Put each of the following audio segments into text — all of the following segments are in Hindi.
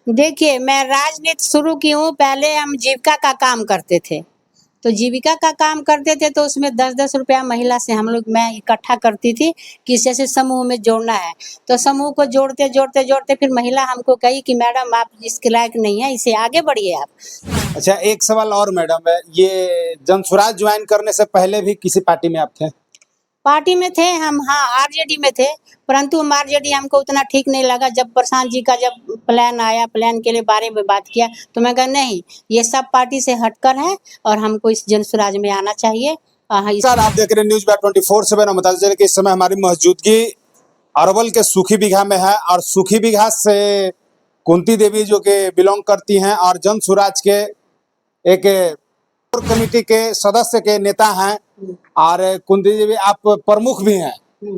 देखिए, मैं राजनीति शुरू की हूँ, पहले हम जीविका का काम करते थे। तो जीविका का काम करते थे तो उसमें 10-10 रुपया महिला से मैं इकट्ठा करती थी कि जैसे समूह में जोड़ना है। तो समूह को जोड़ते फिर महिला हमको कही कि मैडम आप इसके लायक नहीं है, इसे आगे बढ़िए आप। अच्छा, एक सवाल और मैडम है, ये जनसुराज ज्वाइन करने से पहले भी किसी पार्टी में आप थे? पार्टी में थे हम, हाँ, आरजेडी में थे, परंतु हम आरजेडी हमको उतना ठीक नहीं लगा। जब प्रशांत जी का जब प्लान आया, प्लान के लिए बारे में बात किया, तो मैं कहा नहीं, ये सब पार्टी से हटकर है और हमको इस जनसुराज में आना चाहिए। सर, आप देख रहे हैं न्यूज 24/7। हम बताते चले कि इस समय हमारी मौजूदगी अरवल के सूखी बिघा में है और सूखी बिघा से कुंती देवी जो कि बिलोंग करती हैं और जनसुराज के एक कोर कमेटी के सदस्य के नेता हैं। और कुंती देवी आप प्रमुख भी हैं,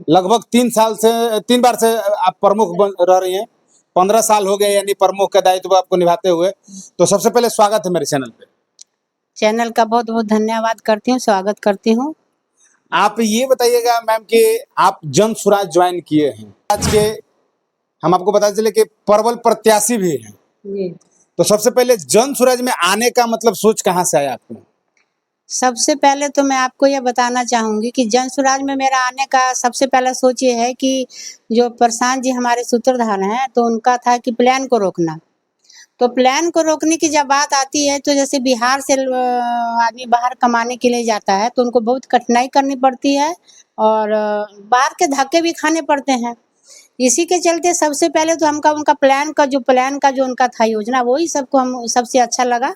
लगभग 3 बार से आप प्रमुख रह रही हैं। 15 साल हो गए यानी प्रमुख का दायित्व आपको निभाते हुए। तो सबसे पहले स्वागत है मेरे चैनल पे। चैनल का बहुत बहुत धन्यवाद करती हूँ, स्वागत करती हूँ। आप ये बताइएगा मैम कि आप जनसुराज ज्वाइन किए हैं, आज के हम आपको बता चले कि प्रबल प्रत्याशी भी हैं। तो सबसे पहले जनसुराज में आने का मतलब सोच कहाँ से आया आपको? सबसे पहले तो मैं आपको ये बताना चाहूंगी कि जनसुराज में मेरा आने का सबसे पहला सोच ये है कि जो प्रशांत जी हमारे सूत्रधार हैं, तो उनका था कि प्लान को रोकना। तो प्लान को रोकने की जब बात आती है तो जैसे बिहार से आदमी बाहर कमाने के लिए जाता है तो उनको बहुत कठिनाई करनी पड़ती है और बाहर के धक्के भी खाने पड़ते हैं। इसी के चलते सबसे पहले तो उनका प्लान का जो उनका था योजना, वही सबको हम सबसे अच्छा लगा।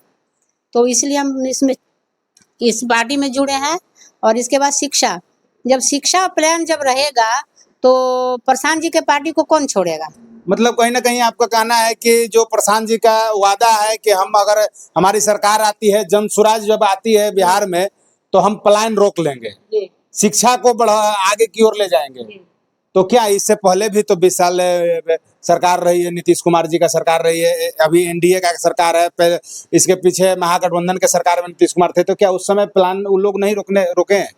तो इसलिए हम इस पार्टी में जुड़े हैं। और इसके बाद शिक्षा, जब शिक्षा प्लान जब रहेगा तो प्रशांत जी के पार्टी को कौन छोड़ेगा। मतलब कहीं ना कहीं आपका कहना है कि जो प्रशांत जी का वादा है कि हम अगर हमारी सरकार आती है, जनसुराज जब आती है बिहार में, तो हम प्लान रोक लेंगे, शिक्षा को आगे की ओर ले जाएंगे। तो क्या इससे पहले भी तो 20 साल सरकार रही है, नीतीश कुमार जी का सरकार रही है, अभी एनडीए का सरकार है, इसके पीछे महागठबंधन के सरकार में नीतीश कुमार थे, तो क्या उस समय प्लान उन लोग नहीं रोके हैं?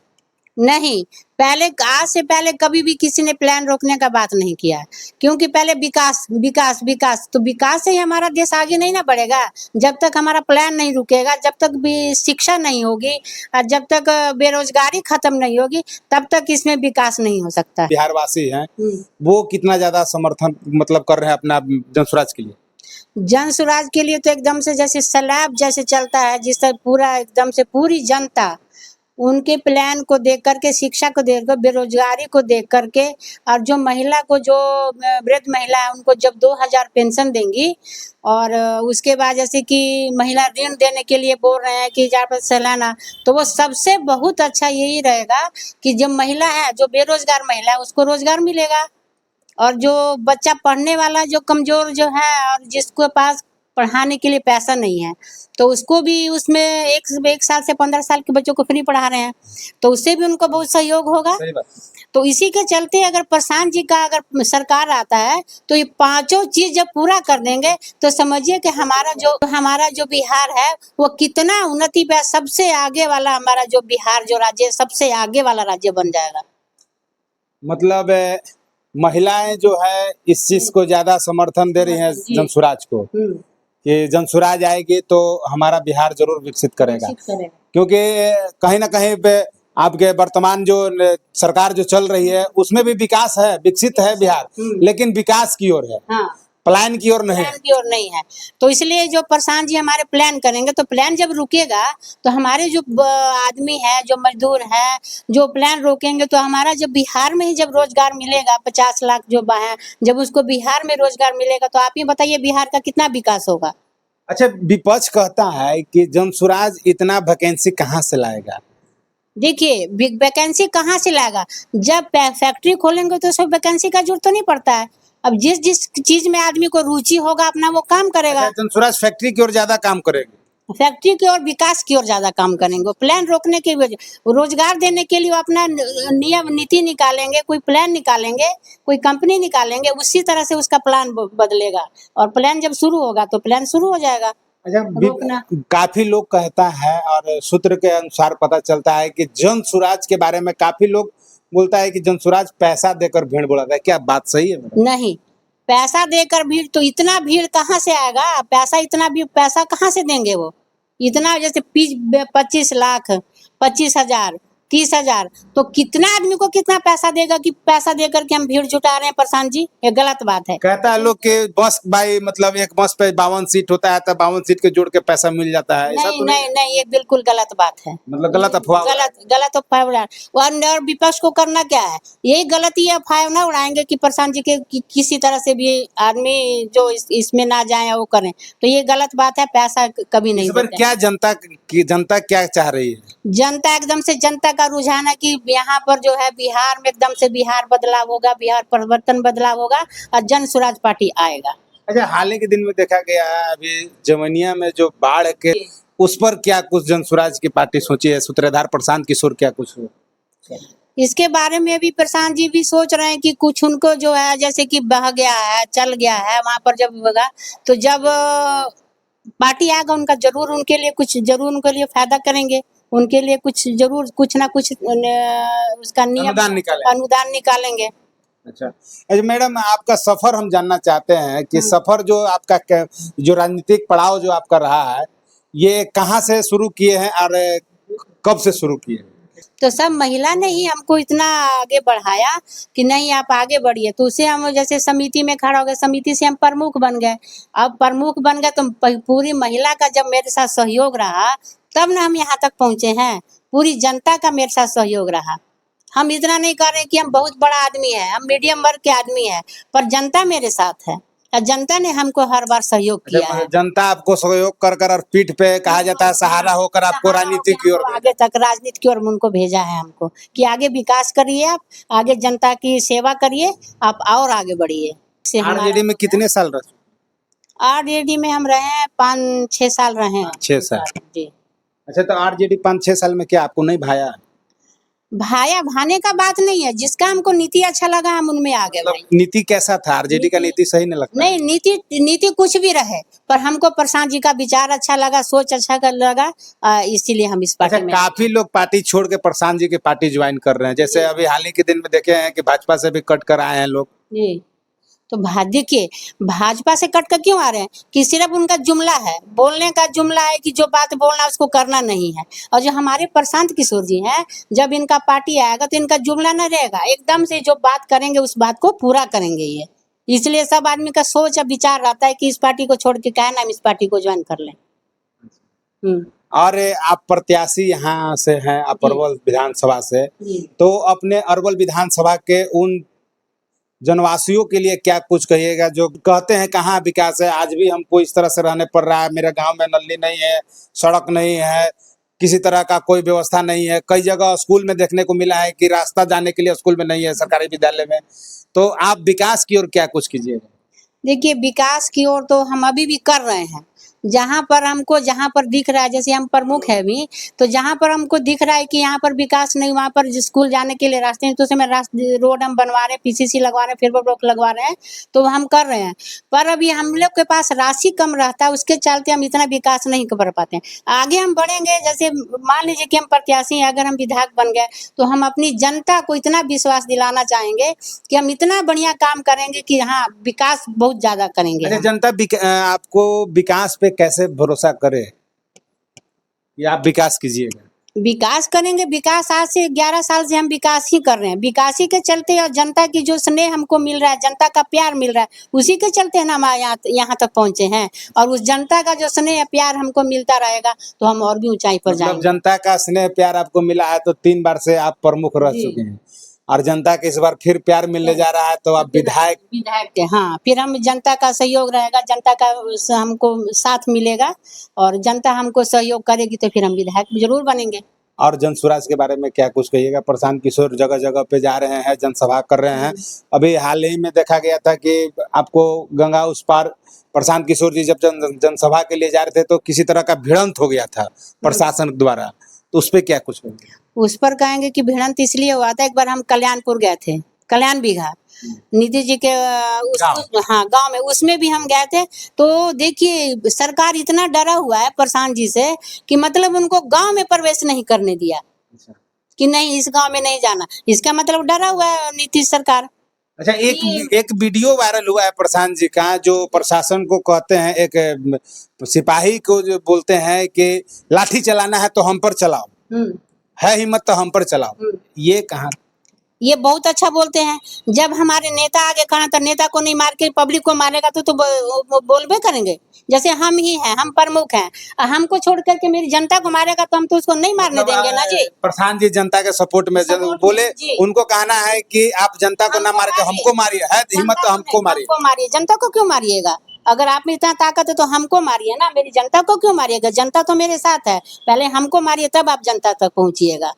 नहीं, पहले आज से पहले कभी भी किसी ने प्लान रोकने का बात नहीं किया है, क्योंकि पहले विकास विकास विकास, तो विकास से ही हमारा देश आगे नहीं ना बढ़ेगा। जब तक हमारा प्लान नहीं रुकेगा, जब तक भी शिक्षा नहीं होगी और जब तक बेरोजगारी खत्म नहीं होगी, तब तक इसमें विकास नहीं हो सकता। बिहार वासी हैं, वो कितना ज्यादा समर्थन मतलब कर रहे हैं अपना जनसुराज के लिए? जनसुराज के लिए तो एकदम से जैसे सैलाब जैसे चलता है, जिससे पूरा एकदम से पूरी जनता उनके प्लान को देख करके, शिक्षा को देख कर, बेरोजगारी को देख करके, और जो महिला को, जो वृद्ध महिला है उनको जब 2000 पेंशन देंगी और उसके बाद जैसे कि महिला ऋण देने के लिए बोल रहे हैं कि 1000 सालाना, तो वो सबसे बहुत अच्छा यही रहेगा कि जो महिला है, जो बेरोजगार महिला है, उसको रोजगार मिलेगा। और जो बच्चा पढ़ने वाला जो कमजोर जो है और जिसके पास पढ़ाने के लिए पैसा नहीं है, तो उसको भी उसमें एक साल से 15 साल के बच्चों को फ्री पढ़ा रहे हैं, तो उससे भी उनको बहुत सहयोग होगा। तो इसी के चलते अगर प्रशांत जी का अगर सरकार आता है तो ये पांचों चीज जब पूरा कर देंगे तो समझिए कि हमारा जो बिहार है वो कितना उन्नति पे, सबसे आगे वाला हमारा जो बिहार जो राज्य सबसे आगे वाला राज्य बन जाएगा। मतलब महिलाएं जो है इस चीज को ज्यादा समर्थन दे रही हैं जनसुराज को, कि जनसुराज आएगी तो हमारा बिहार जरूर विकसित करेगा, क्योंकि कहीं ना कहीं पे आपके वर्तमान जो सरकार जो चल रही है उसमें भी विकास है, विकसित है बिहार, लेकिन विकास की ओर है, प्लान की ओर नहीं, है। तो इसलिए जो प्रशांत जी हमारे प्लान करेंगे, तो प्लान जब रुकेगा तो हमारे जो आदमी है, जो मजदूर है, जो प्लान रोकेंगे, तो हमारा जब बिहार में ही जब रोजगार मिलेगा, 50 लाख जो है, जब उसको बिहार में रोजगार मिलेगा, तो आप ही बताइए बिहार का कितना विकास होगा। अच्छा, विपक्ष कहता है कि जनसुराज इतना वैकेंसी कहाँ से लाएगा? देखिए, वैकेंसी कहाँ से लाएगा, जब फैक्ट्री खोलेंगे तो सब वैकेंसी का जरूरत तो नहीं पड़ता है। अब जिस जिस चीज में आदमी को रुचि होगा अपना वो काम करेगा। जनसुराज फैक्ट्री की ओर ज्यादा काम करेगी, फैक्ट्री की ओर, विकास की ओर ज्यादा काम करेंगे। प्लान रोकने की वजह, रोजगार देने के लिए वो अपना नियम नीति निकालेंगे, कोई प्लान निकालेंगे, कोई कंपनी निकालेंगे, उसी तरह से उसका प्लान बदलेगा और प्लान जब शुरू होगा तो प्लान शुरू हो जाएगा। अच्छा, काफी लोग कहता है और सूत्र के अनुसार पता चलता है कि जनसुराज के बारे में काफी लोग बोलता है कि जनसुराज पैसा देकर भीड़ बढ़ाता है, क्या बात सही है? नहीं, पैसा देकर भीड़, तो इतना भीड़ कहाँ से आएगा? पैसा इतना भी पैसा कहाँ से देंगे वो? इतना जैसे 25 लाख, 25,000, 30,000, तो कितना आदमी को कितना पैसा देगा कि पैसा दे करके हम भीड़ जुटा रहे हैं? प्रशांत जी, ये गलत बात है। कहता है लोग कि बस भाई मतलब एक बस पे 52 सीट होता है, तो 52 सीट के जोड़ के पैसा मिल जाता है, ऐसा नहीं तो नहीं नहीं, ये बिल्कुल गलत बात है। मतलब गलत अफवाह। गलत अफवाह उड़ा, और विपक्ष को करना क्या है? यही गलती अफवाह ना उड़ाएंगे कि प्रशांत जी के किसी तरह से भी आदमी जो इसमें ना जाए वो करें, तो ये गलत बात है। पैसा कभी नहीं इस पर देते। क्या जनता क्या चाह रही है? जनता एकदम से, जनता का रुझान है कि यहाँ पर जो है बिहार में एकदम से बिहार बदलाव होगा, बिहार परिवर्तन बदलाव होगा और जन स्वराज पार्टी आएगा। अच्छा, हाल ही के दिन में देखा गया है अभी जमुनिया में जो बाढ़ के, उस पर क्या कुछ जन स्वराज की पार्टी सोची है? सूत्रधार प्रशांत किशोर क्या कुछ हो? इसके बारे में भी प्रशांत जी भी सोच रहे हैं कि कुछ उनको जो है जैसे कि बह गया है, चल गया है, वहां पर जब होगा तो जब पार्टी आएगा उनका जरूर उनके लिए कुछ जरूर उनके लिए फायदा करेंगे, उनके लिए कुछ जरूर कुछ ना कुछ उसका नियम अनुदान निकालेंगे। अच्छा अच्छा, मैडम आपका सफर हम जानना चाहते हैं कि सफर जो आपका जो राजनीतिक पड़ाव जो आपका रहा है, ये कहाँ से शुरू किए हैं और कब से शुरू किए हैं? तो सब महिला ने ही हमको इतना आगे बढ़ाया कि नहीं आप आगे बढ़िए, तो उसे हम जैसे समिति में खड़ा हो गए, समिति से हम प्रमुख बन गए। अब प्रमुख बन गए तो पूरी महिला का जब मेरे साथ सहयोग रहा तब ना हम यहाँ तक पहुँचे हैं। पूरी जनता का मेरे साथ सहयोग रहा। हम इतना नहीं कर रहे कि हम बहुत बड़ा आदमी है, हम मीडियम वर्ग के आदमी है, पर जनता मेरे साथ है और जनता ने हमको हर बार सहयोग किया है। जनता आपको सहयोग कर कर और पीठ पे कहा जाता है सहारा होकर आपको राजनीति की ओर आगे तक राजनीति की ओर उनको भेजा है हमको कि आगे विकास करिए, आप आगे जनता की सेवा करिए, आप और आगे बढ़िए। आरजेडी में कितने साल रहे? आरजेडी में हम रहे हैं 5-6 साल रहे हैं। 6 साल जी। अच्छा, तो आरजेडी 5-6 साल में क्या आपको नहीं भाया? भाया भाने का बात नहीं है, जिसका हमको नीति अच्छा लगा हम उनमें आ गए। मतलब नीति कैसा था? आरजेडी का नीति सही नहीं लगता? नहीं, नीति कुछ भी रहे, पर हमको प्रशांत जी का विचार अच्छा लगा, सोच अच्छा लगा, इसीलिए हम इस पार्टी में। काफी लोग पार्टी छोड़ के प्रशांत जी की पार्टी ज्वाइन कर रहे हैं, जैसे अभी हाल ही के दिन में देखे हैं कि भाजपा से भी कट कर आए हैं लोग। जी, तो देखिए भाजपा से कट कर क्यों आ रहे हैं कि सिर्फ उनका जुमला है, बोलने का जुमला है कि जो बात बोलना उसको करना नहीं है। और जो हमारे प्रशांत किशोर जी हैं, जब इनका पार्टी आएगा तो इनका जुमला न रहेगा, एकदम से जो बात करेंगे उस बात को पूरा करेंगे ये। इसलिए सब आदमी का सोच और विचार रहता है कि इस पार्टी को छोड़ के क्या है ना, हम इस पार्टी को ज्वाइन कर लें। और आप प्रत्याशी यहाँ से हैं अरवल विधानसभा से, तो अपने अरवल विधानसभा के उन जनवासियों के लिए क्या कुछ कहिएगा जो कहते हैं कहाँ विकास है? आज भी हमको इस तरह से रहने पड़ रहा है, मेरे गांव में नली नहीं है, सड़क नहीं है, किसी तरह का कोई व्यवस्था नहीं है। कई जगह स्कूल में देखने को मिला है कि रास्ता जाने के लिए स्कूल में नहीं है, सरकारी विद्यालय में। तो आप विकास की ओर क्या कुछ कीजिएगा? देखिए विकास की ओर तो हम अभी भी कर रहे हैं, जहाँ पर दिख रहा है, जैसे हम प्रमुख है भी, तो जहाँ पर हमको दिख रहा है कि यहाँ पर विकास नहीं, वहाँ पर स्कूल जाने के लिए रास्ते हैं, तो उसमें रोड हम बनवा रहे हैं, पीसीसी लगवा रहे हैं, फिर ब्लॉक लगवा रहे हैं, तो हम कर रहे हैं। पर अभी हम लोग के पास राशि कम रहता है, उसके चलते हम इतना विकास नहीं कर पाते हैं। आगे हम बढ़ेंगे, जैसे मान लीजिए कि हम प्रत्याशी हैं, अगर हम विधायक बन गए तो हम अपनी जनता को इतना विश्वास दिलाना चाहेंगे कि हम इतना बढ़िया काम करेंगे कि हाँ विकास बहुत ज्यादा करेंगे। अच्छा, जनता आपको विकास पे कैसे भरोसा करे या आप विकास कीजिएगा? विकास करेंगे, विकास आज से 11 साल से हम विकास ही कर रहे हैं, विकास ही के चलते, और जनता की जो स्नेह हमको मिल रहा है, जनता का प्यार मिल रहा है, उसी के चलते हम यहाँ तक पहुंचे हैं। और उस जनता का जो स्नेह प्यार हमको मिलता रहेगा तो हम और भी ऊंचाई पर जाएंगे। जनता का स्नेह प्यार आपको मिला है तो 3 बार से आप प्रमुख रह चुके हैं, और जनता के इस बार फिर प्यार मिलने जा रहा है, तो आप विधायक के, हाँ, फिर हम जनता का सहयोग रहेगा, जनता का हमको साथ मिलेगा और जनता हमको सहयोग करेगी तो फिर हम विधायक जरूर बनेंगे। और जन स्वराज के बारे में क्या कुछ कहिएगा? प्रशांत किशोर जगह जगह पे जा रहे हैं, जनसभा कर रहे हैं। अभी हाल ही में देखा गया था कि आपको गंगा उस पार प्रशांत किशोर जी जब जनसभा के लिए जा रहे थे तो किसी तरह का भिड़ंत हो गया था प्रशासन द्वारा, तो उस पर क्या कुछ कहेंगे? उस पर कहेंगे कि भिड़ंत इसलिए हुआ था, एक बार हम कल्याणपुर गए थे, कल्याण बीघा नीतीश जी के हाँ गांव में, उसमें भी हम गए थे। तो देखिए सरकार इतना डरा हुआ है प्रशांत जी से कि मतलब उनको गांव में प्रवेश नहीं करने दिया कि नहीं इस गांव में नहीं जाना, इसका मतलब डरा हुआ है नीतीश सरकार। अच्छा, एक वीडियो वायरल हुआ है प्रशांत जी का, जो प्रशासन को कहते हैं, एक सिपाही को जो बोलते हैं कि लाठी चलाना है तो हम पर चलाओ, हम्म है हिम्मत तो हम पर चलाओ। हम्म। ये कहाँ? ये बहुत अच्छा बोलते हैं। जब हमारे नेता आगे खड़ा तो नेता को नहीं मार के पब्लिक को मारेगा तो बोलबे करेंगे। जैसे हम ही हैं, हम प्रमुख हैं, हमको छोड़ करके मेरी जनता को मारेगा तो हम तो उसको नहीं मारने मतलब, देंगे ना जी। प्रशांत जी जनता के सपोर्ट में बोले, जी। उनको कहना है कि आप जनता को ना मार के हमको मारिए, है हिम्मत तो हमको मारिए। हमको मारिए, जनता को क्यों मारिएगा? अगर आप में इतना ताकत है तो हमको मारिए ना, मेरी जनता को क्यों मारिएगा? जनता तो मेरे साथ है, पहले हमको मारिए तब आप जनता तक पहुंचिएगा।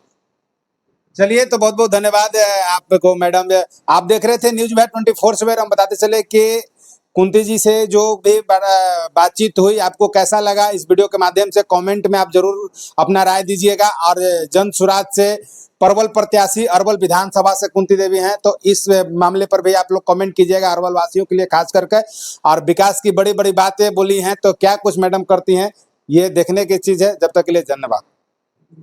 चलिए, तो बहुत बहुत धन्यवाद आपको मैडम। आप देख रहे थे न्यूज विभाग 24/7। हम बताते चले कि कुंती जी से जो भी बातचीत हुई, आपको कैसा लगा, इस वीडियो के माध्यम से कमेंट में आप जरूर अपना राय दीजिएगा। और जन सुराज से परवल प्रत्याशी अरवल विधानसभा से कुंती देवी हैं, तो इस मामले पर भी आप लोग कमेंट कीजिएगा, अरवल वासियों के लिए खास करके। और विकास की बड़ी बड़ी बातें बोली हैं, तो क्या कुछ मैडम करती हैं, ये देखने की चीज है। जब तक के लिए धन्यवाद।